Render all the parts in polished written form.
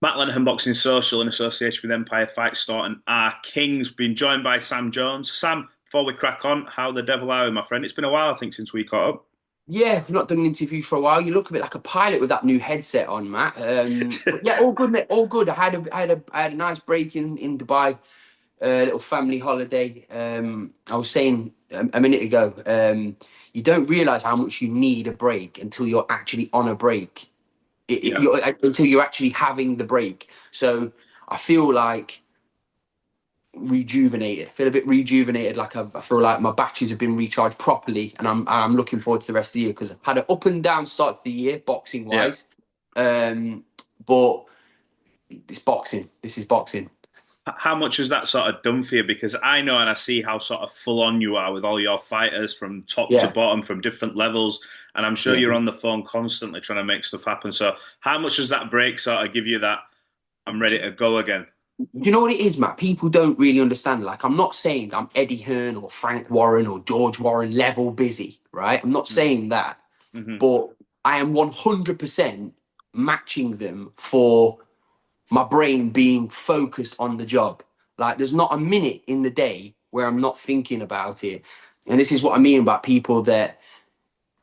Matt Lenihan Boxing Social in association with Empire Fight Store and our Kings, been joined by Sam Jones. Sam, before we crack on, how the devil are you, my friend? It's been a while, I think, since we caught up. Yeah, we've not done an interview for a while. You look a bit like a pilot with that new headset on, Matt. But yeah, all good, mate. All good. I had a nice break in Dubai, little family holiday. I was saying a minute ago, you don't realize how much you need a break until you're actually on a break. Yeah. Until you're actually having the break. So I feel like rejuvenated. I feel a bit rejuvenated. I feel like my batteries have been recharged properly, and I'm looking forward to the rest of the year because I've had an up and down start to the year, boxing Yeah. wise. But it's boxing. This is boxing. How much has that sort of done for you? Because I know and I see how sort of full on you are with all your fighters from top to Yeah, bottom, from different levels. And I'm sure yeah. you're on the phone constantly trying to make stuff happen. So, how much does that break sort of give you that I'm ready to go again? You know what it is, Matt? People don't really understand. Like, I'm not saying I'm Eddie Hearn or Frank Warren or George Warren level busy, right? I'm not saying that, Mm-hmm. but I am 100% matching them for my brain being focused on the job. Like there's not a minute in the day where I'm not thinking about it. And this is what I mean about people that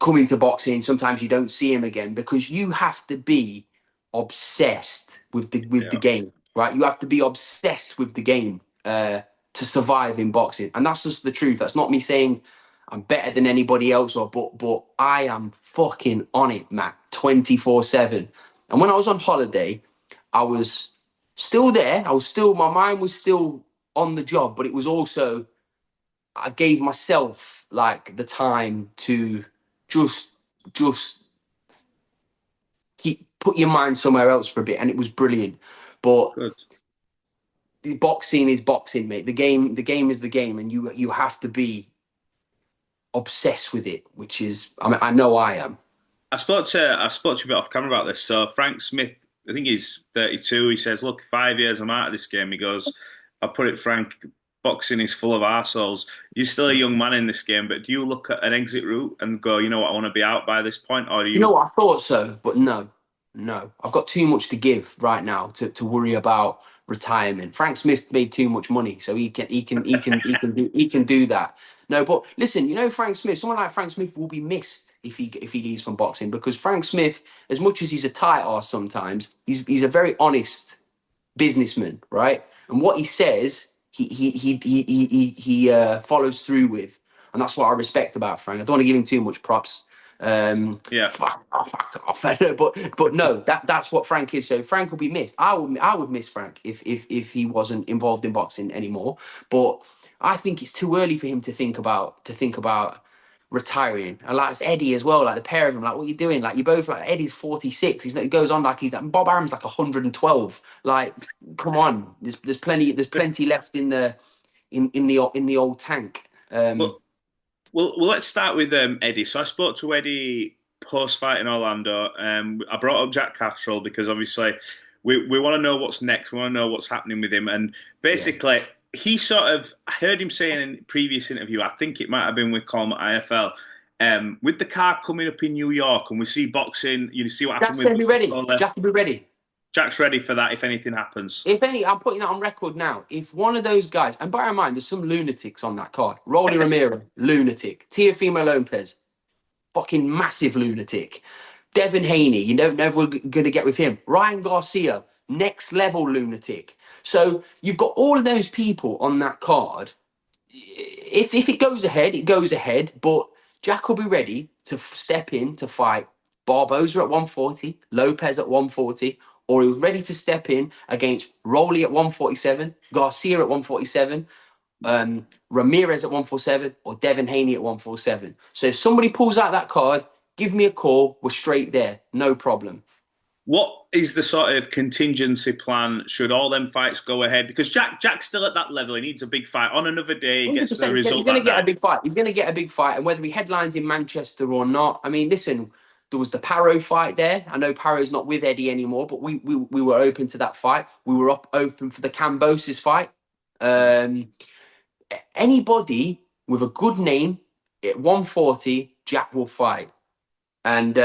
come into boxing. Sometimes you don't see them again because you have to be obsessed with the Yeah. game, right? You have to be obsessed with the game to survive in boxing, and that's just the truth. That's not me saying I'm better than anybody else, but I am fucking on it, Matt, 24/7. And when I was on holiday, I was still there. My mind was still on the job, but it was also, I gave myself like the time to just just keep put your mind somewhere else for a bit, and it was brilliant. But Good. the boxing is boxing, mate. The game is the game, and you have to be obsessed with it, which is, I mean, I know I am. I spoke to you a bit off camera about this. So Frank Smith, I think he's 32. He says, "Look, 5 years I'm out of this game." He goes, "I put it frank, boxing is full of arseholes. You're still a young man in this game, but do you look at an exit route and go, you know what, I want to be out by this point, or do You know you?" what? I thought so, but no, no. I've got too much to give right now to worry about retirement. Frank Smith made too much money, so he can do that. No, but listen, Frank Smith. Someone like Frank Smith will be missed if he leaves from boxing because Frank Smith, as much as he's a tight ass sometimes, he's a very honest businessman, right? And what he says, he follows through with, and that's what I respect about Frank. I don't want to give him too much props. Yeah. Fuck off. But no, that's what Frank is. So Frank will be missed. I would miss Frank if he wasn't involved in boxing anymore. But I think it's too early for him to think about retiring. And like it's Eddie as well, like the pair of them, like what are you doing? Like you both like Eddie's 46. He goes on like he's like Bob Arum's like 112. Like, come on. There's plenty left in the old tank. Well, well, let's start with Eddie. So I spoke to Eddie post fight in Orlando. I brought up Jack Catterall because obviously we want to know what's next. We want to know what's happening with him. And Yeah. basically, he sort of, I heard him saying in a previous interview, I think it might have been with Colm at IFL, with the card coming up in New York and we see boxing, you see what happened Jack's with gonna be ready. Mustafa. Jack will be ready. Jack's ready for that if anything happens. If any, I'm putting that on record now. If one of those guys, and bear in mind, there's some lunatics on that card. Rolly Romero, lunatic. Teofimo Lopez, fucking massive lunatic. Devin Haney, you don't know if we're going to get with him. Ryan Garcia, next level lunatic. So you've got all of those people on that card. If it goes ahead, it goes ahead. But Jack will be ready to step in to fight Barboza at 140, Lopez at 140, or he's ready to step in against Rowley at 147, Garcia at 147, Ramirez at 147, or Devin Haney at 147. So if somebody pulls out that card, give me a call. We're straight there. No problem. What is the sort of contingency plan should all them fights go ahead? Because Jack's still at that level. He needs a big fight on another day. He gets the 100%. He's result going to that get a night. big fight. He's going to get a big fight. And whether he headlines in Manchester or not, I mean, listen, there was the Paro fight there. I know Paro's not with Eddie anymore, but we were open to that fight. We were open for the Cambosis fight. Um, Anybody with a good name at 140, Jack will fight. And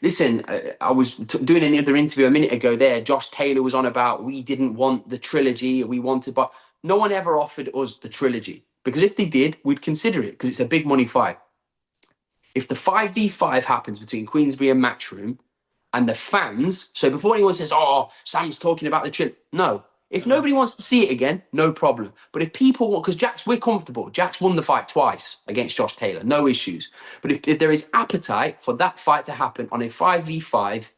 listen, I was doing another interview a minute ago there. Josh Taylor was on about we didn't want the trilogy, we wanted, but no one ever offered us the trilogy because if they did, we'd consider it because it's a big money fight. If the 5v5 happens between Queensberry and Matchroom and the fans, so before anyone says, oh, Sam's talking about the trilogy, no. If nobody wants to see it again, no problem. But if people want, because we're comfortable. Jack's won the fight twice against Josh Taylor, no issues. But if there is appetite for that fight to happen on a 5v5,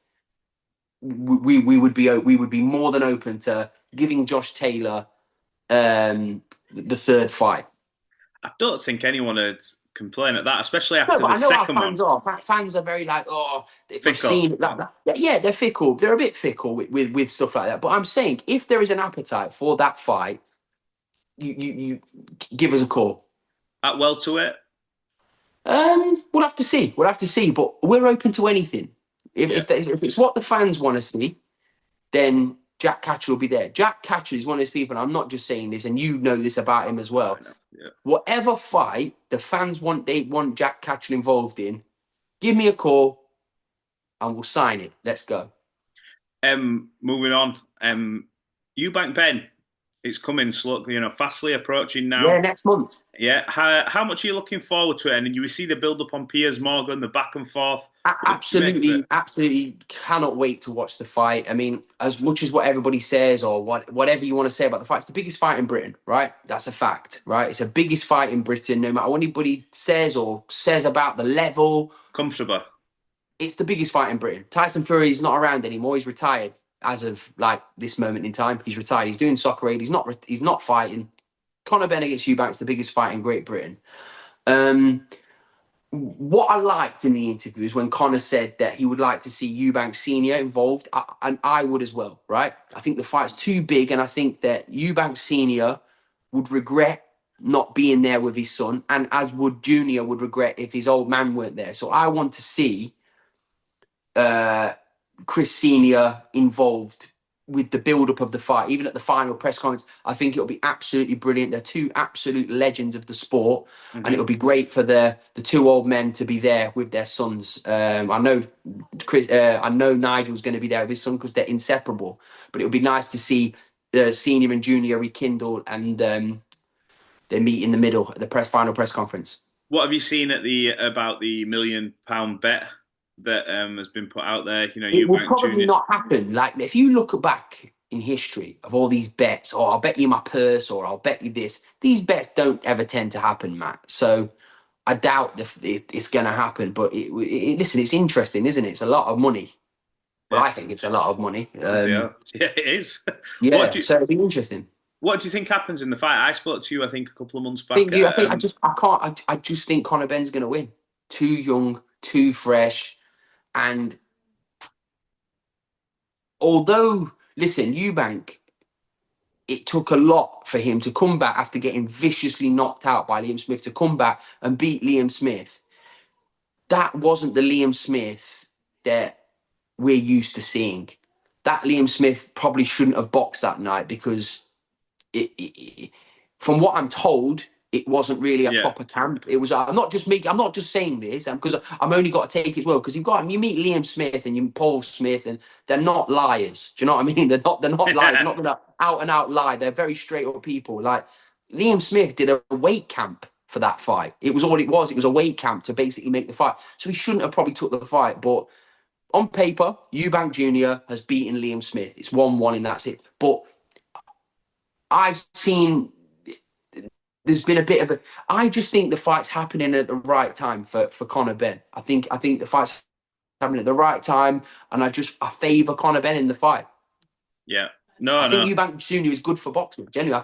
we would be more than open to giving Josh Taylor the third fight. I don't think anyone would complain at that, especially No, after but the I know how second one. fans are. Fans are very like, oh, we've Fickle. seen that. Yeah, they're fickle. They're a bit fickle with stuff like that. But I'm saying, if there is an appetite for that fight, you give us a call. At welterweight, We'll have to see. We'll have to see. But we're open to anything. If yeah, if it's what the fans want to see, then Jack Catterall will be there. Jack Catterall is one of those people, and I'm not just saying this, and you know this about him as I well. know. Yeah. Whatever fight the fans want, they want Jack Catterall involved in, give me a call and we'll sign it. Let's go. Moving on. Eubank Ben, it's coming slowly, fastly approaching Yeah, now. next month. Yeah. How much are you looking forward to it? And you see the build up on Piers Morgan, the back and forth. What do you make of it? Absolutely, absolutely cannot wait to watch the fight. I mean, as much as what everybody says or whatever you want to say about the fight, it's the biggest fight in Britain, right? That's a fact, right? It's the biggest fight in Britain. No matter what anybody says or says about the level, Comfortable. it's the biggest fight in Britain. Tyson Fury is not around anymore. He's retired as of like this moment in time. He's retired. He's doing soccer aid. He's not fighting. Conor Benn against Eubank's the biggest fight in Great Britain. Um, what I liked in the interview is when Conor said that he would like to see Eubank Senior involved, and I would as well, right? I think the fight's too big, and I think that Eubank Senior would regret not being there with his son, and as would Junior would regret if his old man weren't there. So I want to see uh, Chris Senior involved with the build-up of the fight, even at the final press conference. I think it'll be absolutely brilliant. They're two absolute legends of the sport, and Hmm. it'll be great for the two old men to be there with their sons. I know I know Nigel's going to be there with his son because they're inseparable. But it'll be nice to see Senior and Junior rekindle and they meet in the middle at the final press conference. What have you seen at the about the £1 million bet that has been put out there? It will Eubank probably Jr. not happen. Like if you look back in history of all these bets, or I'll bet you my purse, or I'll bet you this. These bets don't ever tend to happen, Matt. So I doubt if it's going to happen. But listen, it's interesting, isn't it? It's a lot of money. Well, Yeah, I think it's a lot of money. bloody hell. Yeah, it is. What Yeah, do you so it'll be interesting. what do you think happens in the fight? I spoke to you, I think, a couple of months back. I think I can't. I just think Conor Benn's going to win. Too young, too fresh, and although listen, Eubank, it took a lot for him to come back after getting viciously knocked out by Liam Smith to come back and beat Liam Smith. That wasn't the Liam Smith that we're used to seeing. That Liam Smith probably shouldn't have boxed that night because from what I'm told, it wasn't really a Yeah. proper camp. It was. I'm not just me. I'm not just saying this because I'm only got to take it as well. Because you meet Liam Smith and you Paul Smith, and they're not liars. Do you know what I mean? They're not liars. They're not gonna out and out lie. They're very straight up people. Like Liam Smith did a weight camp for that fight. It was all it was. It was a weight camp to basically make the fight. So he shouldn't have probably took the fight. But on paper, Eubank Jr. has beaten Liam Smith. It's 1-1 and that's it. But I've seen there's been a bit of a. I just think the fight's happening at the right time for Conor Benn. I think the fight's happening at the right time, and I favour Conor Benn in the fight. Yeah. I No, think no. Eubank Jr. is good for boxing. Genuinely,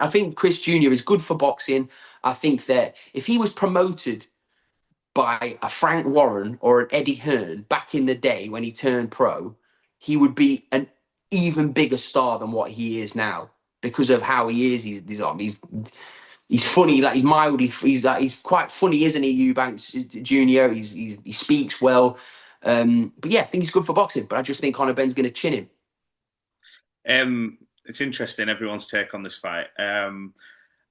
I think Chris Jr. is good for boxing. I think that if he was promoted by a Frank Warren or an Eddie Hearn back in the day when he turned pro, he would be an even bigger star than what he is now because of how he is. He's funny, like he's mildly. He's quite funny, isn't he, Eubanks Jr. He speaks well, but yeah, I think he's good for boxing. But I just think Conor Benn's going to chin him. It's interesting everyone's take on this fight.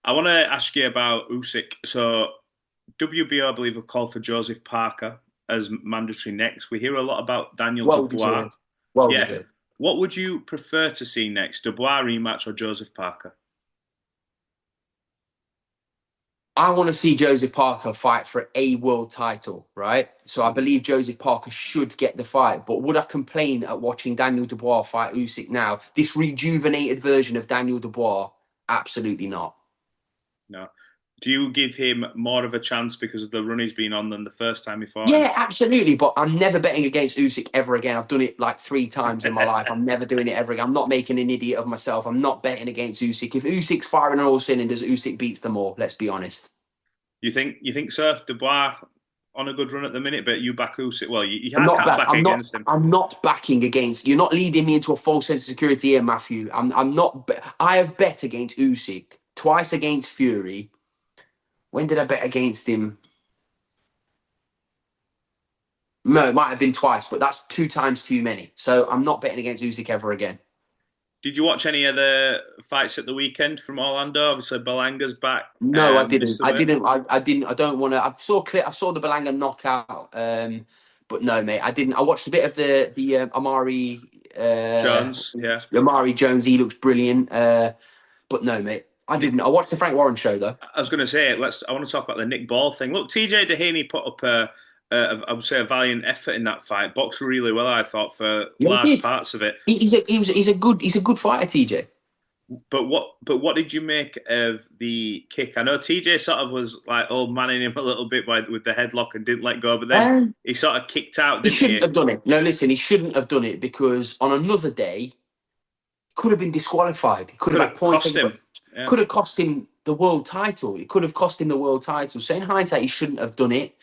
I want to ask you about Usyk. So WBO, I believe, have called for Joseph Parker. as mandatory next. We hear a lot about Daniel Well Dubois. deserved. Well Yeah. deserved. What would you prefer to see next? Dubois rematch or Joseph Parker? I want to see Joseph Parker fight for a world title, right? So I believe Joseph Parker should get the fight. But would I complain at watching Daniel Dubois fight Usyk now? This rejuvenated version of Daniel Dubois? Absolutely not. No. Do you give him more of a chance because of the run he's been on than the first time he fought him? Yeah, absolutely. But I'm never betting against Usyk ever again. I've done it like 3 times in my life. I'm never doing it ever again. I'm not making an idiot of myself. I'm not betting against Usyk. If Usyk's firing on all cylinders, Usyk beats them all. Let's be honest. You think so? Dubois on a good run at the minute, but you back Usyk. Well, you I'm not can't back. back against him. I'm not backing against. You're not leading me into a false sense of security here, Matthew. I'm not. I have bet against Usyk twice against Fury. When did I bet against him? No, it might have been twice, but that's 2 times too many. So I'm not betting against Usyk ever again. Did you watch any of the fights at the weekend from Orlando? Obviously, Belanga's back. No, I Missed didn't. the weight. I didn't. I don't want to. I saw clip. I saw the Belanga knockout. But no, mate, I didn't. I watched a bit of the Amari Jones, yeah. Amari Jones. He looks brilliant. But no, mate, I didn't. I watched the Frank Warren show though. I was going to say, I want to talk about the Nick Ball thing. Look, TJ Doheny put up I would say, a valiant effort in that fight. Boxed really well, I thought, for Yeah, he large did. parts of it. He's a good fighter, TJ. But what did you make of the kick? I know TJ sort of was like old manning him a little bit with the headlock and didn't let go, but then Um, he sort of kicked out, he didn't shouldn't he? have done it. No, listen, he shouldn't have done it because on another day, he could have been disqualified. He could Could have had have points cost taken, him. but Yeah. could have cost him the world title. It could have cost him the world title. So in hindsight, he shouldn't have done it.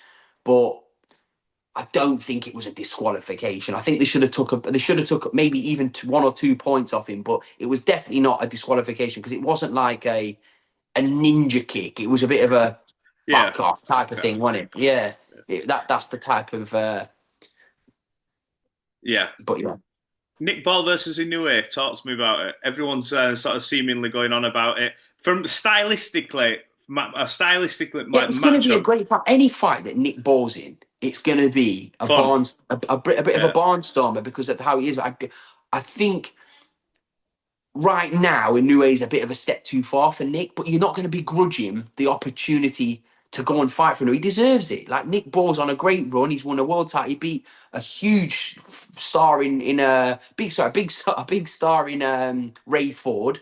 But I don't think it was a disqualification. I think they should have took maybe even 1 or 2 points off him, but it was definitely not a disqualification because it wasn't like a ninja kick. It was a bit of a Yeah. back off type of Okay. thing, wasn't it? Yeah, that's the type of. Yeah. But yeah, Nick Ball versus Inoue. Talk to me about it. Everyone's sort of seemingly going on about it. From stylistically, yeah, my it's going to be a matchup great fight. Any fight that Nick Ball's in, it's going to be fun. a bit of a Yeah. barnstormer because of how he is. I think right now, Inoue's a bit of a step too far for Nick, but you're not going to begrudge him the opportunity to go and fight for him. He deserves it. Like Nick Ball's on a great run. He's won a world title. He beat a huge star in a big star in Ray Ford,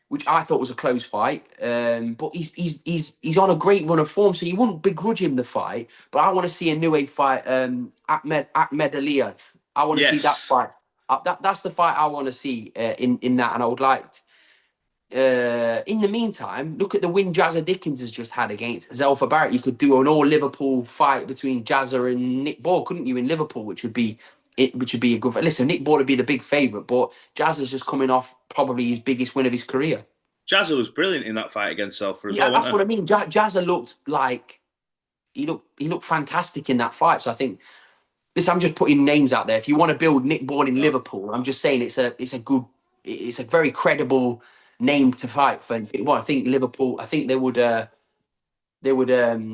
which I thought was a close fight. But he's on a great run of form, so you wouldn't begrudge him the fight. But I want to see Inoue fight Ahmed Aliyev. I want to see that Yes. fight. That's the fight I want to see in that, and I would like. In the meantime, look at the win Jazza Dickens has just had against Zelfa Barrett. You could do an all Liverpool fight between Jazza and Nick Ball, couldn't you? In Liverpool, which would be a good. Listen, Nick Ball would be the big favourite, but Jazza's just coming off probably his biggest win of his career. Jazza was brilliant in that fight against Selfer as Yeah, well, that's wasn't what I mean. Jazza looked like he looked fantastic in that fight. So I think listen, I'm just putting names out there. If you want to build Nick Ball in he? Liverpool, I'm just saying it's a very credible name to fight for. Well, I think Liverpool. I think they would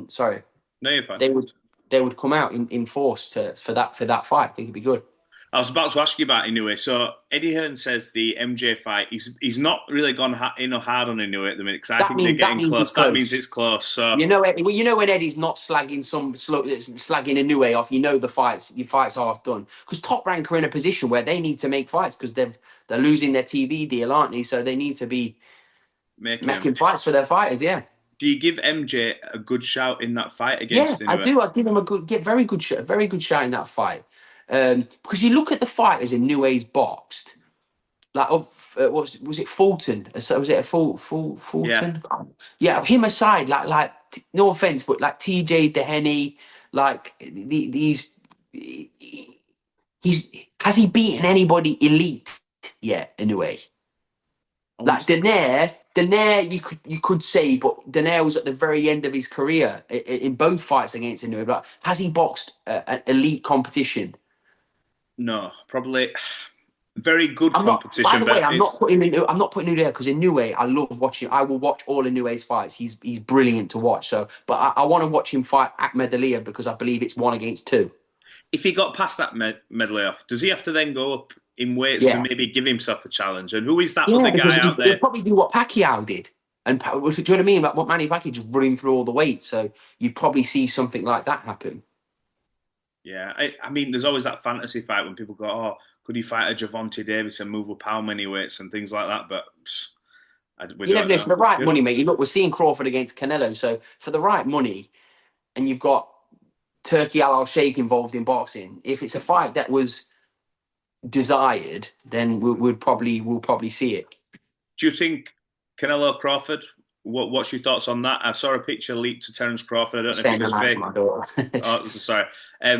sorry No, you're fine. they would they would come out in force for that fight. I think it'd be good. I was about to ask you about Inoue. So Eddie Hearn says the MJ fight, he's not really gone in or hard on Inoue at the minute because I think they're That getting means it's close. That means close. it's close. So You know when Eddie's not slagging a new way off. You know your fights are half done because Top Rank are in a position where they need to make fights because they're losing their TV deal, aren't they? So they need to be making him. making fights for their fighters. Yeah, Do you give MJ a good shout in that fight yeah, against I Inoue? do. I give him very good shot in that fight. Because you look at the fighters in New A's boxed, like was it Fulton? So was it a Yeah. Fulton? Yeah, him aside, no offense, but like TJ Doheny, like these, he's has he beaten anybody elite yet? In a way, like Daenerys, you could say, but Daenerys was at the very end of his career in both fights against Inoue. But has he boxed an elite competition? No, probably. Very good I'm not. By competition, the way, but I'm not it's putting Inoue. I'm not putting Inoue there because Inoue, I love watching. I will watch all Inoue's fights. He's brilliant to watch. So, but I want to watch him fight Ahmed Aliyev because I believe it's 1 against 2. if he got past that medley off, does he have to then go up in weights to Yeah, maybe give himself a challenge? And who is that yeah, other because guy out he'll there? probably do what Pacquiao did. And do you know what I mean? Like what Manny Pacquiao just running through all the weights. So you'd probably see something like that happen. Yeah, I mean, there's always that fantasy fight when people go, "Oh, could he fight a Javante Davis and move up how many weights and things like that?" But we You never don't know know. for the right You know, money, mate. Look, we're seeing Crawford against Canelo. So for the right money, and you've got Turkey Al Sheikh involved in boxing. If it's a fight that was desired, then we'll probably see it. do you think Canelo Crawford? What's your thoughts on that? I saw a picture leaked to Terence Crawford. I don't know if it Saying was that to fake. my daughter. Oh, sorry.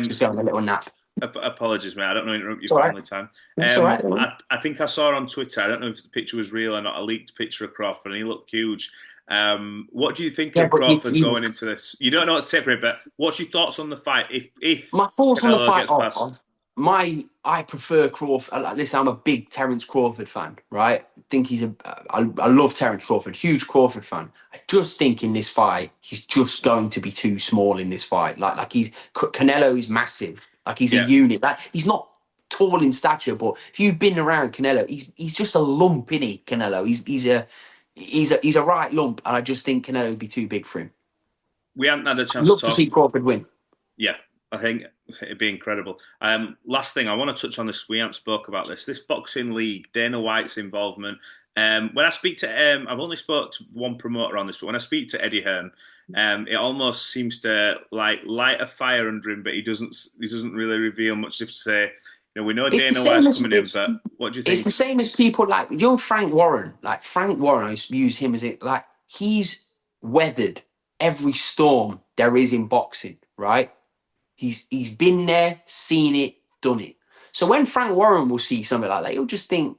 Just going a little nap. Apologies, mate. I don't know interrupt your It's all right. family time. It's all right. I think I saw on Twitter. I don't know if the picture was real or not. A leaked picture of Crawford, and he looked huge. What do you think Yeah, of but Crawford going into this? You don't know what to say for it, but what's your thoughts on the fight if my thoughts on the Canelo fight gets are past? I prefer Crawford. Listen, I'm a big Terence Crawford fan, right? Think I love Terence Crawford, huge Crawford fan. I just think in this fight, he's just going to be too small in this fight. Like Canelo is massive. Like he's a Yeah, unit. Like he's not tall in stature, but if you've been around Canelo, he's just a lump, isn't he? Canelo, he's a right lump, and I just think Canelo would be too big for him. we haven't had a I'd chance love to to see talk. Crawford win. Yeah, I think it'd be incredible. Last thing I want to touch on this. We haven't spoke about this. This boxing league, Dana White's involvement. When I speak to, I've only spoke to one promoter on this, but when I speak to Eddie Hearn, it almost seems to like light a fire under him, but he doesn't really reveal much. If to say, we know It's the Dana same White's as coming in, but what do you it's the think? same as people like Frank Warren. Like Frank Warren, I used to use him as it like he's weathered every storm there is in boxing, right? He's been there, seen it, done it. So when Frank Warren will see something like that, he'll just think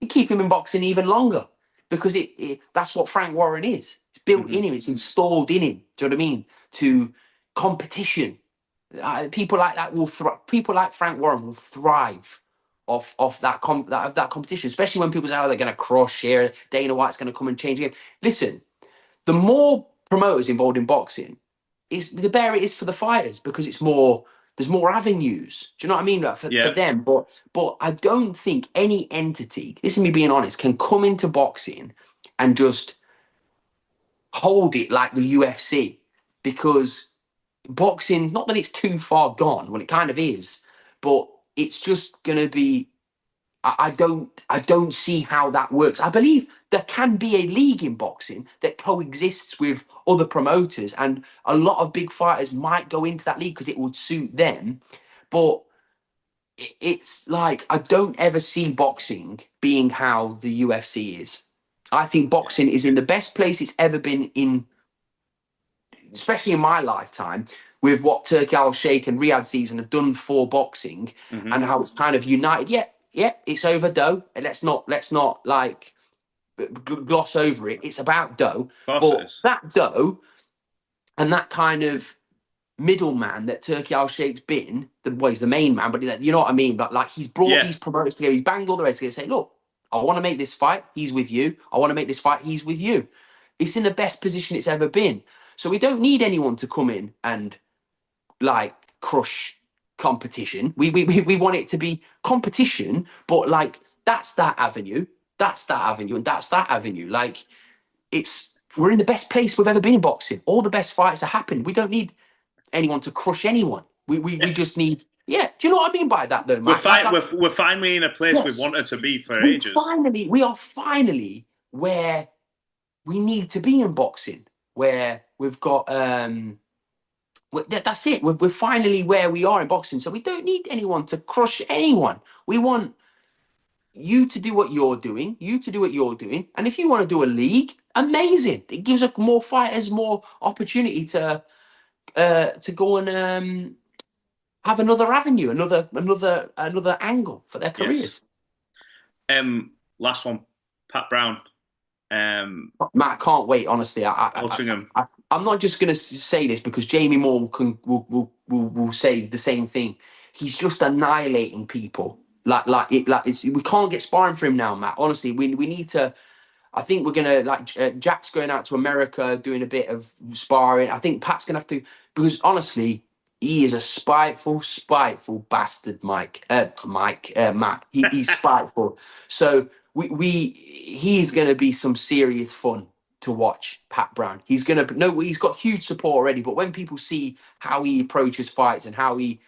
you keep him in boxing even longer because that's what Frank Warren is. It's built Hmm. in him. It's installed in him. Do you know what I mean? To competition. People like that will people like Frank Warren will thrive off that competition, especially when people say, "Oh, they're going to crush here. Dana White's going to come and change the game." Listen, the more promoters involved in boxing, is the better it is for the fighters because it's more. There's more avenues. Do you know what I mean? Like for Yeah, them, but I don't think any entity. This is me being honest. Can come into boxing and just hold it like the UFC because boxing, not that it's too far gone, well, it kind of is, but it's just gonna be. I don't see how that works. I believe there can be a league in boxing that coexists with other promoters, and a lot of big fighters might go into that league because it would suit them. But it's like I don't ever see boxing being how the UFC is. I think boxing is in the best place it's ever been in, especially in my lifetime, with what Turkey Al Sheikh and Riyadh season have done for boxing hmm, and how it's kind of united. Yeah, it's over dough. And let's not like gloss over it. It's about dough, of course it but is. that dough and that kind of middleman that Turkey Al Sheikh's been, he's the main man, but you know what I mean. But like he's brought Yeah, these promoters together. He's banged all the rest together. Say, look, I want to make this fight. He's with you. I want to make this fight. He's with you. It's in the best position it's ever been. So we don't need anyone to come in and like crush competition. We want it to be competition, but like that's that avenue, and that's that avenue. Like we're in the best place we've ever been in boxing. All the best fights are happening. We don't need anyone to crush anyone. We yeah. just need yeah. Do you know what I mean by that though, We're Mike? fi- we're we're finally in a place we've Yes, wanted to be for ages. we are finally where we need to be in boxing, where we've got that's it. We're finally where we are in boxing, so we don't need anyone to crush anyone. We want you to do what you're doing, you to do what you're doing, and if you want to do a league, amazing. It gives us more fighters more opportunity to go and have another avenue, another angle for their Yes. careers. Last one, Pat Brown, Matt, I can't wait. Honestly, Altrincham. I'm not just going to say this because Jamie Moore will say the same thing. He's just annihilating people. We can't get sparring for him now, Matt. Honestly, we need to. I think we're gonna Jack's going out to America doing a bit of sparring. I think Pat's gonna have to, because honestly, he is a spiteful bastard, Matt. He's spiteful. So he's gonna be some serious fun to watch. Pat Brown. He's got huge support already. But when people see how he approaches fights and how he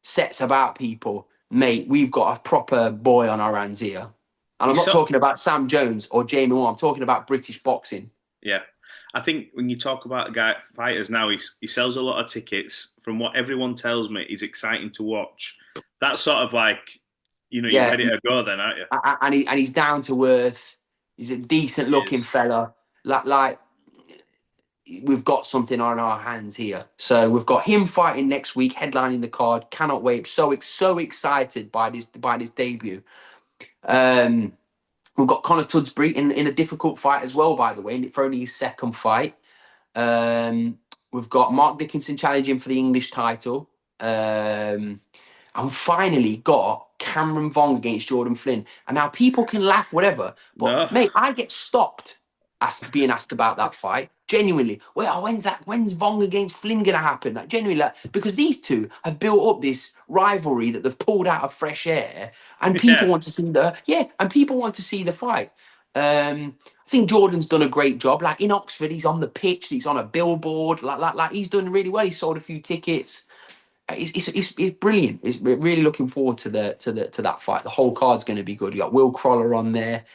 sets about people, mate, we've got a proper boy on our hands here. And I'm not talking about Sam Jones or Jamie Moore. I'm talking about British boxing. Yeah. I think when you talk about fighters now, he sells a lot of tickets. From what everyone tells me, he's exciting to watch. That's sort of like, you're ready to go then, aren't you? And he's down to earth. He's a decent looking fella. Like we've got something on our hands here. So we've got him fighting next week, headlining the card. Cannot wait. So excited by this debut. We've got Conor Tudsbury in a difficult fight as well, by the way, for only his second fight. We've got Mark Dickinson challenging for the English title. And finally got Cameron Vong against Jordan Flynn. And now people can laugh, whatever. But, mate, I get stopped being asked about that fight. Genuinely. Well, when's Vong against Flynn going to happen? Genuinely, because these two have built up this rivalry that they've pulled out of fresh air. And people want to see the fight. I think Jordan's done a great job. Like in Oxford, he's on the pitch, he's on a billboard. Like he's done really well. He's sold a few tickets. It's brilliant. We're really looking forward to that fight. The whole card's going to be good. You got Will Crawler on there.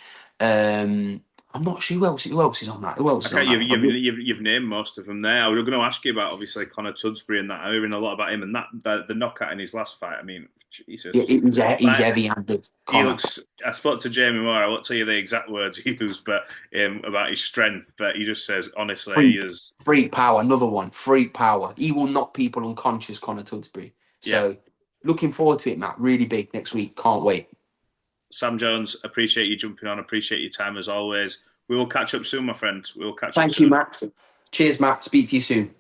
I'm not sure who else is on that. Who else is on that? You've named most of them there. I was going to ask you about obviously Conor Tudsbury and that. I'm hearing a lot about him and the knockout in his last fight. I mean, Jesus, he's heavy-handed. I spoke to Jamie Moore. I won't tell you the exact words he used, but about his strength. But he just says honestly, he is freak power. Another one, freak power. He will knock people unconscious. Conor Tudsbury. So looking forward to it, Matt. Really big next week. Can't wait. Sam Jones, appreciate you jumping on. Appreciate your time as always. We will catch up soon, my friend. We will catch up soon. Thank you, Matt. Cheers, Matt. Speak to you soon.